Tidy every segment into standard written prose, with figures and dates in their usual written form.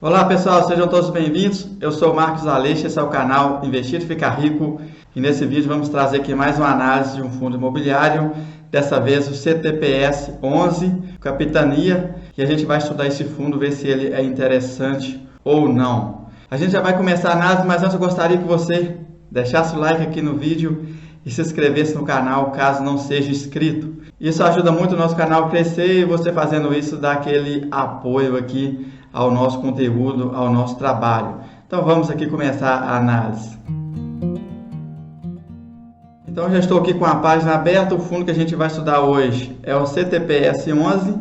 Olá pessoal, sejam todos bem-vindos. Eu sou o Marcos Aleixo, esse é o canal Investir e Ficar Rico e nesse vídeo vamos trazer aqui mais uma análise de um fundo imobiliário, dessa vez o CTPS 11, Capitania, e a gente vai estudar esse fundo, ver se ele é interessante ou não. A gente já vai começar a análise, mas antes eu gostaria que você deixasse o like aqui no vídeo e se inscrevesse no canal caso não seja inscrito. Isso ajuda muito o nosso canal a crescer e você fazendo isso dá aquele apoio aqui ao nosso conteúdo, ao nosso trabalho. Então vamos aqui começar a análise. Então já estou aqui com a página aberta. O fundo que a gente vai estudar hoje é o CTPS 11,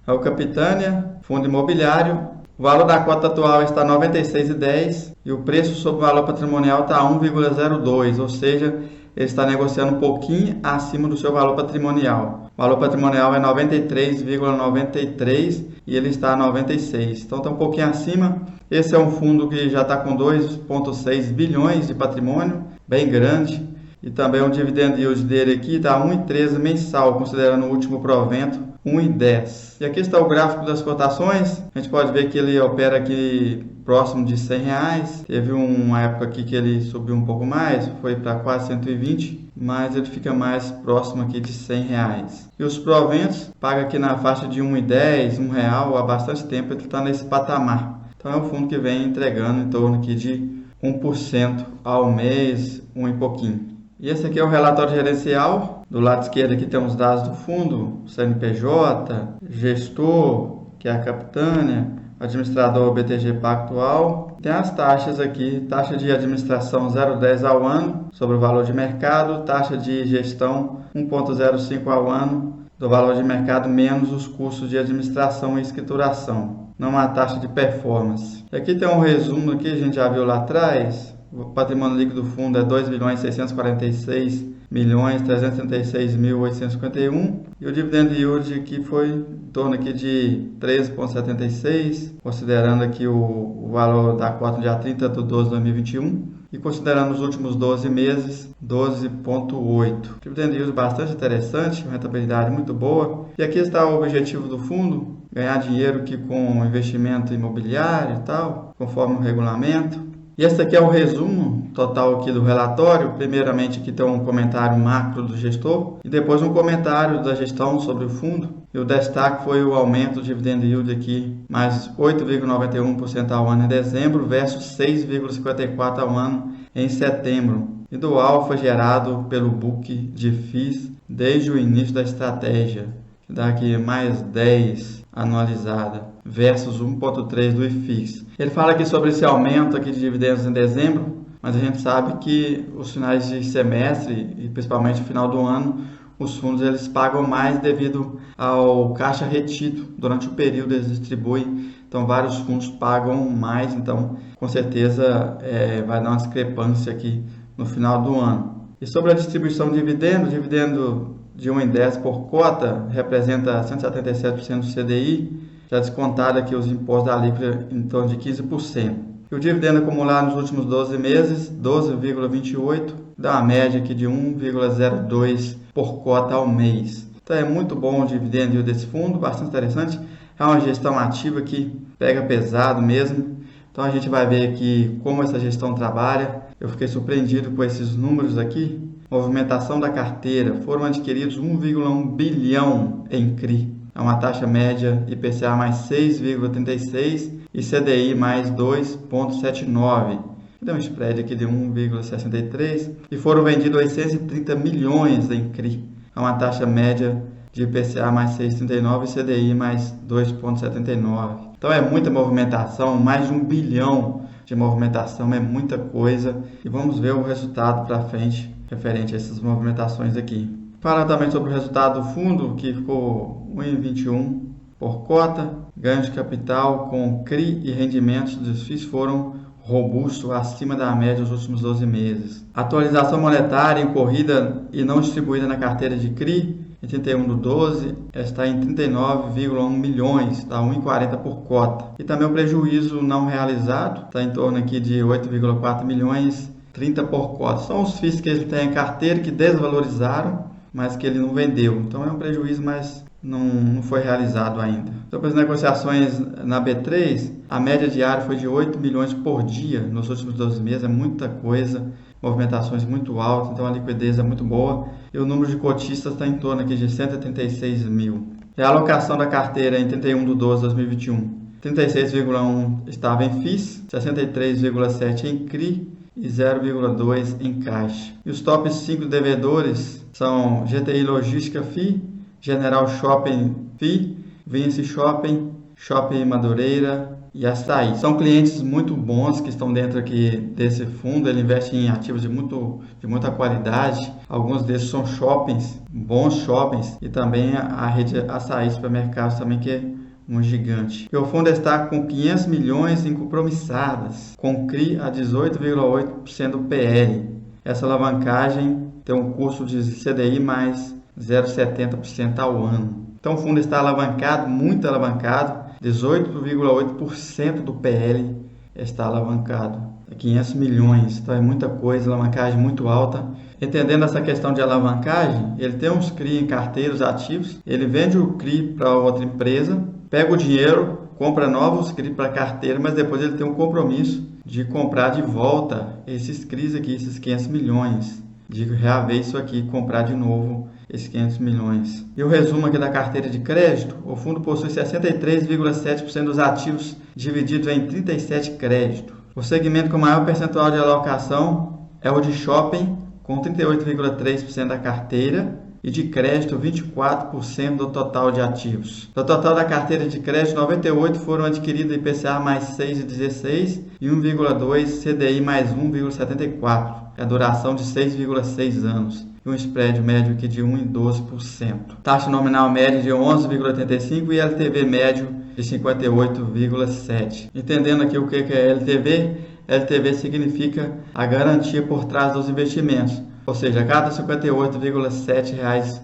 é o Capitânia, fundo imobiliário. O valor da cota atual está R$ 96,10 e o preço sobre o valor patrimonial está 1,02, ou seja, ele está negociando um pouquinho acima do seu valor patrimonial. O valor patrimonial é 93,93 e ele está a 96. Então está um pouquinho acima. Esse é um fundo que já está com 2,6 bilhões de patrimônio, bem grande. E também o dividend yield dele aqui está 1,13 mensal, considerando o último provento, 1,10. E aqui está o gráfico das cotações. A gente pode ver que ele opera aqui próximo de R$100. Teve uma época aqui que ele subiu um pouco mais, foi para quase 120, mas ele fica mais próximo aqui de R$100. E os proventos paga aqui na faixa de 1,10, R$1 há bastante tempo, ele está nesse patamar. Então é um fundo que vem entregando em torno aqui de 1% ao mês, um e pouquinho. E esse aqui é o relatório gerencial. Do lado esquerdo aqui tem os dados do fundo, CNPJ, gestor, que é a Capitânia, administrador BTG Pactual. Tem as taxas aqui, taxa de administração 0,10 ao ano sobre o valor de mercado, taxa de gestão 1,05 ao ano do valor de mercado menos os custos de administração e escrituração, não há taxa de performance. E aqui tem um resumo aqui, a gente já viu lá atrás. O patrimônio líquido do fundo é 2.646.336.851 e o dividend yield aqui foi em torno aqui de 13,76, considerando aqui o valor da cota no dia 30 de 12 de 2021 e considerando os últimos 12 meses, 12,8. Dividend yield bastante interessante, uma rentabilidade muito boa. E aqui está o objetivo do fundo, ganhar dinheiro aqui com investimento imobiliário e tal, conforme o regulamento. E esse aqui é o resumo total aqui do relatório. Primeiramente aqui tem um comentário macro do gestor e depois um comentário da gestão sobre o fundo. E o destaque foi o aumento do dividend yield aqui, mais 8,91% ao ano em dezembro versus 6,54% ao ano em setembro. E do alfa gerado pelo book de FIIs desde o início da estratégia, que dá aqui mais 10 anualizada versus 1,3 do IFIX. Ele fala aqui sobre esse aumento aqui de dividendos em dezembro, mas a gente sabe que os finais de semestre e principalmente no final do ano, os fundos eles pagam mais devido ao caixa retido durante o período, eles distribuem, então vários fundos pagam mais, então com certeza vai dar uma discrepância aqui no final do ano. E sobre a distribuição de dividendo, o dividendo de 1,10 por cota representa 177% do CDI, já descontado aqui os impostos da alíquota em torno de 15%. E o dividendo acumulado nos últimos 12 meses, 12,28, dá uma média aqui de 1,02 por cota ao mês. Então é muito bom o dividendo desse fundo, bastante interessante. É uma gestão ativa que pega pesado mesmo. Então a gente vai ver aqui como essa gestão trabalha. Eu fiquei surpreendido com esses números aqui. Movimentação da carteira, foram adquiridos 1,1 bilhão em CRI. É uma taxa média IPCA mais 6,36 e CDI mais 2,79. Deu um spread aqui de 1,63 e foram vendidos 830 milhões em CRI. É uma taxa média de IPCA mais 6,39 e CDI mais 2,79. Então é muita movimentação, mais de 1 bilhão de movimentação, é muita coisa. E vamos ver o resultado para frente referente a essas movimentações aqui. Fala também sobre o resultado do fundo, que ficou 1,21 por cota. Ganhos de capital com CRI e rendimentos dos FIIs foram robustos, acima da média dos últimos 12 meses. Atualização monetária incorrida e não distribuída na carteira de CRI, em 31/12, está em 39,1 milhões, está 1,40 por cota. E também o prejuízo não realizado, está em torno aqui de 8,4 milhões, 30 por cota. São os FIIs que ele tem em carteira que desvalorizaram, mas que ele não vendeu. Então é um prejuízo mais não foi realizado ainda. Sobre as negociações na B3, a média diária foi de 8 milhões por dia nos últimos 12 meses, é muita coisa, movimentações muito altas, então a liquidez é muito boa e o número de cotistas está em torno aqui de 136 mil. E a alocação da carteira em 31/12/2021, 36,1 estava em FIIs, 63,7 em CRI e 0,2 em caixa. E os top 5 devedores são GTI Logística FI, General Shopping FI, Vinci Shopping, Shopping Madureira e Açaí. São clientes muito bons que estão dentro aqui desse fundo. Ele investe em ativos de muita qualidade. Alguns desses são shoppings, bons shoppings, e também a rede Açaí Supermercados também, que é um gigante. E o fundo está com 500 milhões em compromissadas, com CRI a 18,8% do PL. Essa alavancagem tem um custo de CDI mais 0,70% ao ano. Então o fundo está alavancado, muito alavancado, 18,8% do PL está alavancado. 500 milhões, então é muita coisa, alavancagem muito alta. Entendendo essa questão de alavancagem, ele tem uns CRI em carteiros ativos, ele vende o CRI para outra empresa, pega o dinheiro, compra novos CRI para a carteira, mas depois ele tem um compromisso de comprar de volta esses CRIs aqui, esses 500 milhões, de reaver isso aqui, comprar de novo esses 500 milhões. E o resumo aqui da carteira de crédito, o fundo possui 63,7% dos ativos divididos em 37 créditos. O segmento com maior percentual de alocação é o de shopping, com 38,3% da carteira, e de crédito 24% do total de ativos. Do total da carteira de crédito, 98 foram adquiridos IPCA mais 6,16 e 1,2 CDI mais 1,74. A duração de 6,6 anos. E um spread médio aqui de 1,12%. Taxa nominal média de 11,85 e LTV médio de 58,7. Entendendo aqui o que é LTV, LTV significa a garantia por trás dos investimentos. Ou seja, a cada R$ 58,7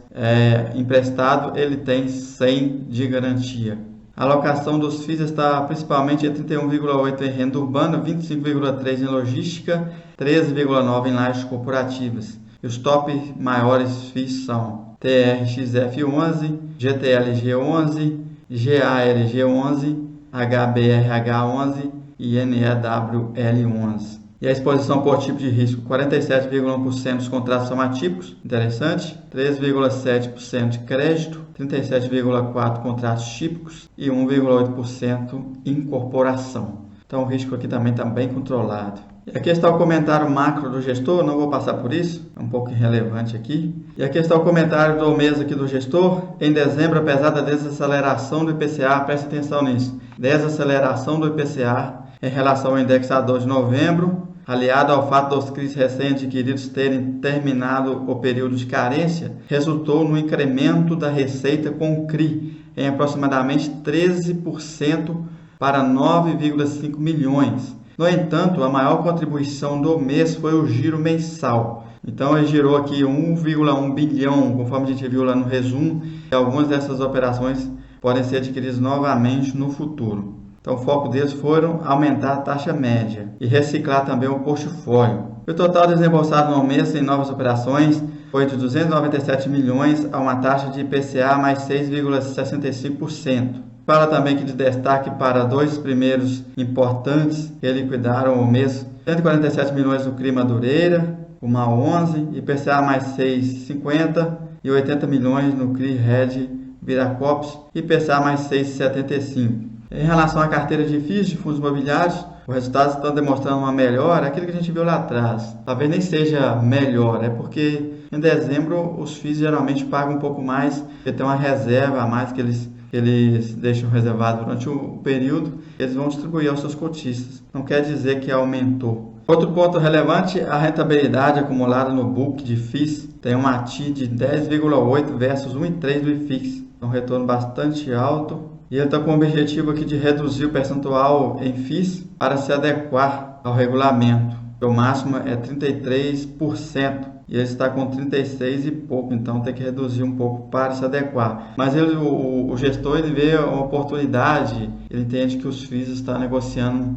emprestado, ele tem 100 de garantia. A alocação dos FIIs está principalmente em 31,8% em renda urbana, 25,3% em logística, 13,9% em lajes corporativas. E os top maiores FIIs são TRXF11, GTLG11, GALG11, HBRH11 e NEWL11. E a exposição por tipo de risco, 47,1% dos contratos são atípicos, interessante, 3,7% de crédito, 37,4% contratos típicos e 1,8% incorporação. Então o risco aqui também está bem controlado. E aqui está o comentário macro do gestor, não vou passar por isso, é um pouco irrelevante aqui. E aqui está o comentário do mês aqui do gestor. Em dezembro, apesar da desaceleração do IPCA, preste atenção nisso, desaceleração do IPCA em relação ao indexador de novembro, aliado ao fato dos CRIs recém-adquiridos terem terminado o período de carência, resultou no incremento da receita com o CRI em aproximadamente 13% para 9,5 milhões. No entanto, a maior contribuição do mês foi o giro mensal. Então, ele girou aqui 1,1 bilhão, conforme a gente viu lá no resumo, e algumas dessas operações podem ser adquiridas novamente no futuro. Então, o foco deles foram aumentar a taxa média e reciclar também o portfólio. O total desembolsado no mês em novas operações foi de 297 milhões a uma taxa de IPCA mais 6,65%. Fala também que de destaque para dois primeiros importantes que liquidaram o mês, 147 milhões no CRI Madureira, uma 11, IPCA mais 6,50 e 80 milhões no CRI Red Viracopos, IPCA mais 6,75. Em relação à carteira de FIIs de fundos imobiliários, os resultados estão demonstrando uma melhora, aquilo que a gente viu lá atrás. Talvez nem seja melhor, é porque em dezembro os FIIs geralmente pagam um pouco mais, porque tem uma reserva a mais que eles deixam reservado durante o período, eles vão distribuir aos seus cotistas. Não quer dizer que aumentou. Outro ponto relevante, a rentabilidade acumulada no book de FIIs tem uma TI de 10,8 versus 1,3 do IFIX. É um retorno bastante alto. E ele está com o objetivo aqui de reduzir o percentual em FIIs para se adequar ao regulamento. O máximo é 33%. E ele está com 36 e pouco, então tem que reduzir um pouco para se adequar. Mas o gestor ele vê uma oportunidade, ele entende que os FIIs estão negociando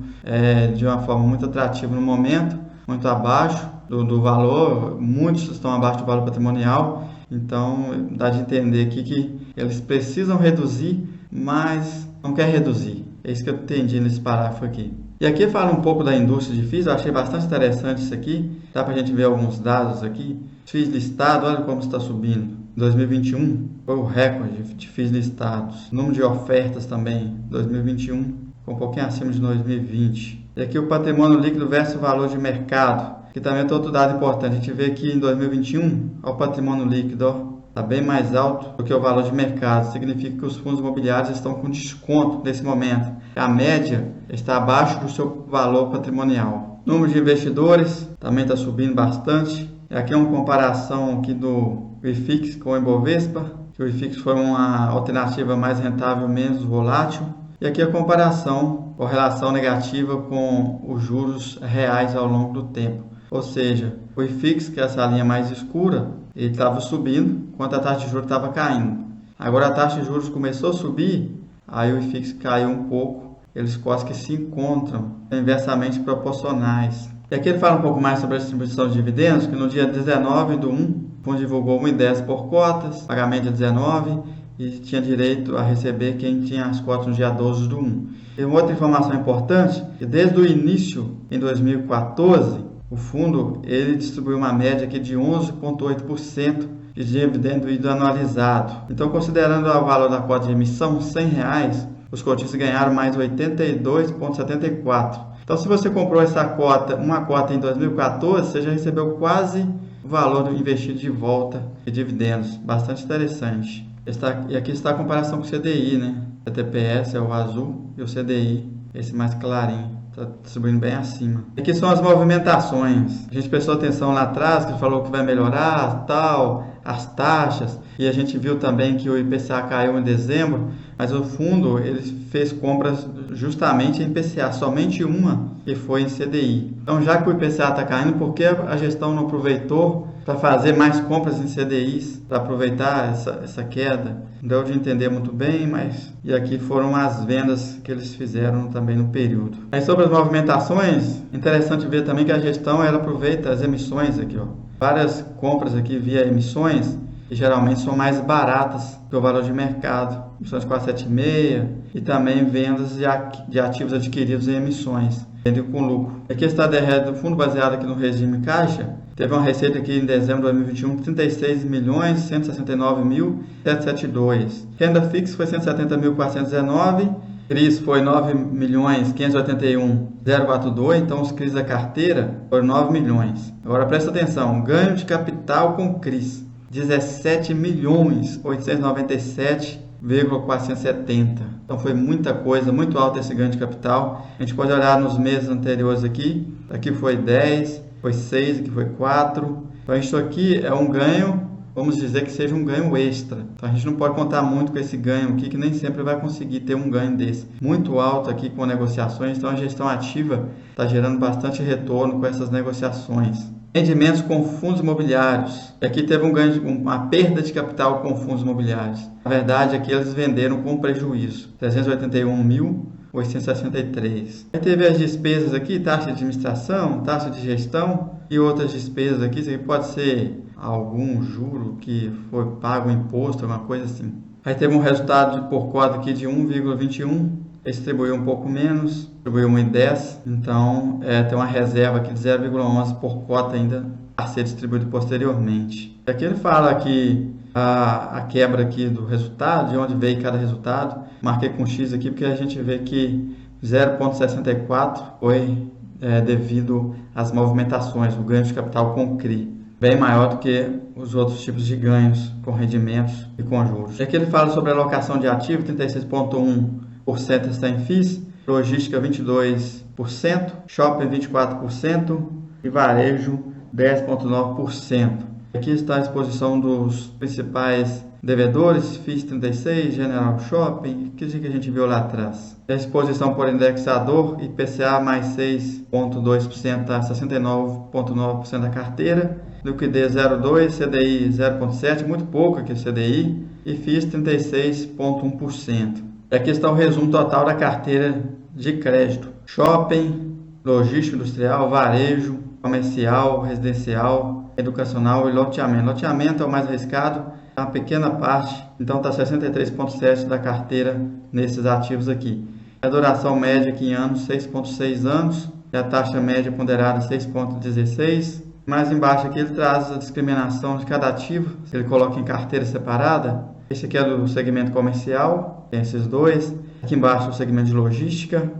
de uma forma muito atrativa no momento, muito abaixo do valor, muitos estão abaixo do valor patrimonial, então dá de entender aqui que eles precisam reduzir, mas não quer reduzir. É isso que eu entendi nesse parágrafo aqui. E aqui fala um pouco da indústria de FIIs, eu achei bastante interessante isso aqui. Dá para a gente ver alguns dados aqui. FIIs listados, olha como está subindo. 2021 foi o recorde de FIIs listados. O número de ofertas também, 2021, foi um pouquinho acima de 2020. E aqui o patrimônio líquido versus o valor de mercado, que também é outro dado importante. A gente vê aqui em 2021, o patrimônio líquido está bem mais alto do que o valor de mercado. Significa que os fundos imobiliários estão com desconto nesse momento. A média está abaixo do seu valor patrimonial. O número de investidores também está subindo bastante. Aqui é uma comparação aqui do IFIX com o Ibovespa, que o IFIX foi uma alternativa mais rentável, menos volátil. E aqui a comparação, correlação negativa com os juros reais ao longo do tempo. Ou seja, o IFIX, que é essa linha mais escura, ele estava subindo, enquanto a taxa de juros estava caindo. Agora a taxa de juros começou a subir, aí o IFIX caiu um pouco. Eles quase que se encontram inversamente proporcionais. E aqui ele fala um pouco mais sobre a distribuição de dividendos, que no dia 19 do 1, o fundo divulgou 1,10 por cotas, pagamento dia 19, e tinha direito a receber quem tinha as cotas no dia 12 do 1. E uma outra informação importante, que desde o início, em 2014, o fundo ele distribuiu uma média aqui de 11,8% de dividendo anualizado. Então, considerando o valor da cota de emissão, R$100, os cotistas ganharam mais 82,74. Então, se você comprou uma cota em 2014, você já recebeu quase o valor do investido de volta de dividendos. Bastante interessante. E aqui está a comparação com o CDI, né? O TPS é o azul e o CDI, esse mais clarinho. Está distribuindo bem acima. Aqui são as movimentações. A gente prestou atenção lá atrás, que falou que vai melhorar, tal, as taxas. E a gente viu também que o IPCA caiu em dezembro, mas o fundo ele fez compras justamente em IPCA, somente uma, que foi em CDI. Então, já que o IPCA está caindo, por que a gestão não aproveitou para fazer mais compras em CDIs, para aproveitar essa queda? Não deu de entender muito bem, mas... E aqui foram as vendas que eles fizeram também no período. Aí sobre as movimentações, interessante ver também que a gestão ela aproveita as emissões aqui, ó. Várias compras aqui via emissões, que geralmente são mais baratas que o valor de mercado. Emissões 476 e também vendas de ativos adquiridos em emissões, vendido com lucro. Aqui está a DRE do fundo baseado aqui no regime caixa. Teve uma receita aqui em dezembro de 2021 de 36.169.772. Renda fixa foi 170.419. CRIs foi 9.581.042. Então os CRIs da carteira foram 9 milhões. Agora presta atenção, ganho de capital com CRIs 17.897.470. Então foi muita coisa, muito alto esse ganho de capital. A gente pode olhar nos meses anteriores aqui. Aqui foi 10, foi 6, aqui foi 4. Então isso aqui é um ganho, vamos dizer que seja um ganho extra. Então a gente não pode contar muito com esse ganho aqui, que nem sempre vai conseguir ter um ganho desse. Muito alto aqui com negociações, então a gestão ativa está gerando bastante retorno com essas negociações. Rendimentos com fundos imobiliários. Aqui teve uma perda de capital com fundos imobiliários. Na verdade, aqui eles venderam com prejuízo. 381.863. Aí teve as despesas aqui, taxa de administração, taxa de gestão e outras despesas aqui. Isso aqui pode ser algum juro que foi pago imposto, alguma coisa assim. Aí teve um resultado por cota aqui de 1,21. Distribuiu um pouco menos, distribuiu 1,10, então tem uma reserva aqui de 0,11 por cota ainda a ser distribuído posteriormente. Aqui ele fala que a quebra aqui do resultado, de onde veio cada resultado, marquei com X aqui porque a gente vê que 0,64 foi devido às movimentações, o ganho de capital com CRI, bem maior do que os outros tipos de ganhos com rendimentos e com juros. Aqui ele fala sobre a alocação de ativo, 36,1% está em FIIs, logística 22%, shopping 24% e varejo 10,9%. Aqui está a exposição dos principais devedores, FIIs 36, General Shopping, que a gente viu lá atrás. A exposição por indexador, IPCA mais 6,2% a 69,9% da carteira, liquidez 0,2%, CDI 0,7%, muito pouco aqui o CDI, e FIIs 36,1%. Aqui está o resumo total da carteira de crédito. Shopping, logística industrial, varejo, comercial, residencial, educacional e loteamento. Loteamento é o mais arriscado, uma pequena parte, então está 63,7% da carteira nesses ativos aqui. A duração média aqui em anos, 6,6 anos, e a taxa média ponderada 6,16. Mais embaixo aqui ele traz a discriminação de cada ativo, ele coloca em carteira separada. Esse aqui é do segmento comercial, tem esses dois. Aqui embaixo o segmento de logística,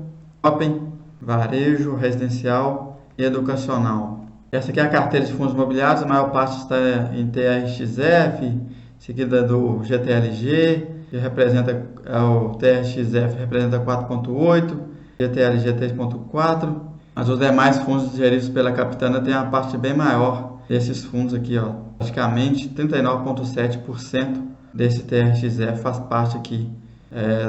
shopping, varejo, residencial e educacional. Essa aqui é a carteira de fundos imobiliários, a maior parte está em TRXF, seguida do GTLG, que representa, o TRXF representa 4,8, GTLG 3,4, mas os demais fundos geridos pela Capitânia têm a parte bem maior desses fundos aqui, ó. Praticamente 39,7% desse TRXF faz parte aqui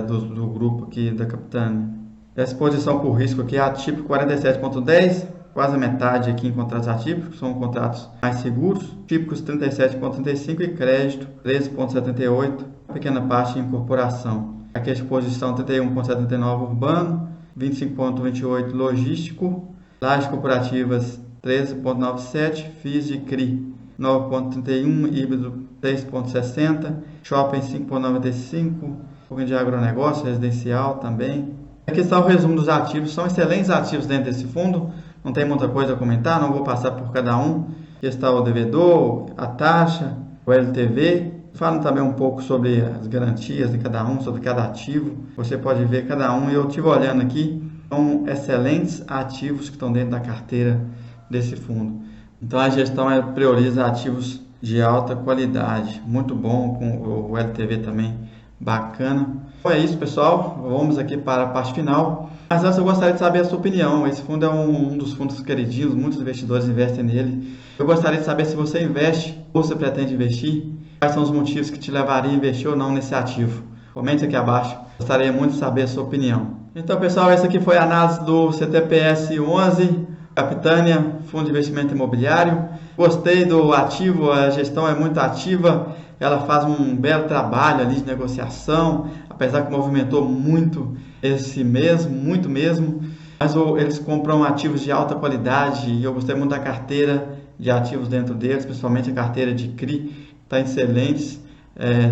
do grupo aqui da Capitânia. Essa exposição por risco aqui é atípico 47,10%, quase a metade aqui em contratos atípicos, são contratos mais seguros, típicos 37,35% e crédito 13,78%, pequena parte em incorporação. Aqui a exposição 31,79% urbano, 25,28% logístico, lajes corporativas 13,97%, FIIs de CRI 9,31%, híbrido 3,60%, shopping 5,95%, um pouquinho de agronegócio, residencial também. Aqui está o resumo dos ativos, são excelentes ativos dentro desse fundo, não tem muita coisa a comentar, não vou passar por cada um. Aqui está o devedor, a taxa, o LTV. Falam também um pouco sobre as garantias de cada um, sobre cada ativo. Você pode ver cada um e eu estive olhando aqui. São excelentes ativos que estão dentro da carteira desse fundo. Então a gestão prioriza ativos de alta qualidade. Muito bom, com o LTV também bacana. Então é isso, pessoal. Vamos aqui para a parte final. Mas antes eu gostaria de saber a sua opinião. Esse fundo é um dos fundos queridinhos, muitos investidores investem nele. Eu gostaria de saber se você investe ou se pretende investir. Quais são os motivos que te levariam a investir ou não nesse ativo? Comente aqui abaixo. Gostaria muito de saber a sua opinião. Então, pessoal, essa aqui foi a análise do CTPS 11, Capitânia, Fundo de Investimento Imobiliário. Gostei do ativo, a gestão é muito ativa. Ela faz um belo trabalho ali de negociação, apesar que movimentou muito esse mês, muito mesmo. Mas eles compram ativos de alta qualidade e eu gostei muito da carteira de ativos dentro deles, principalmente a carteira de CRI. Está excelentes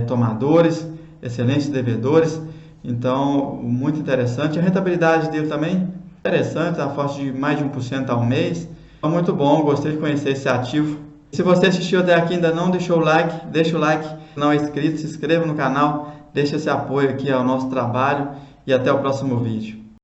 tomadores, excelentes devedores, então muito interessante. A rentabilidade dele também interessante, a faixa de mais de 1% ao mês. Então, muito bom, gostei de conhecer esse ativo. Se você assistiu até aqui e ainda não deixou o like, deixa o like. Se não é inscrito, se inscreva no canal, deixa esse apoio aqui ao nosso trabalho e até o próximo vídeo.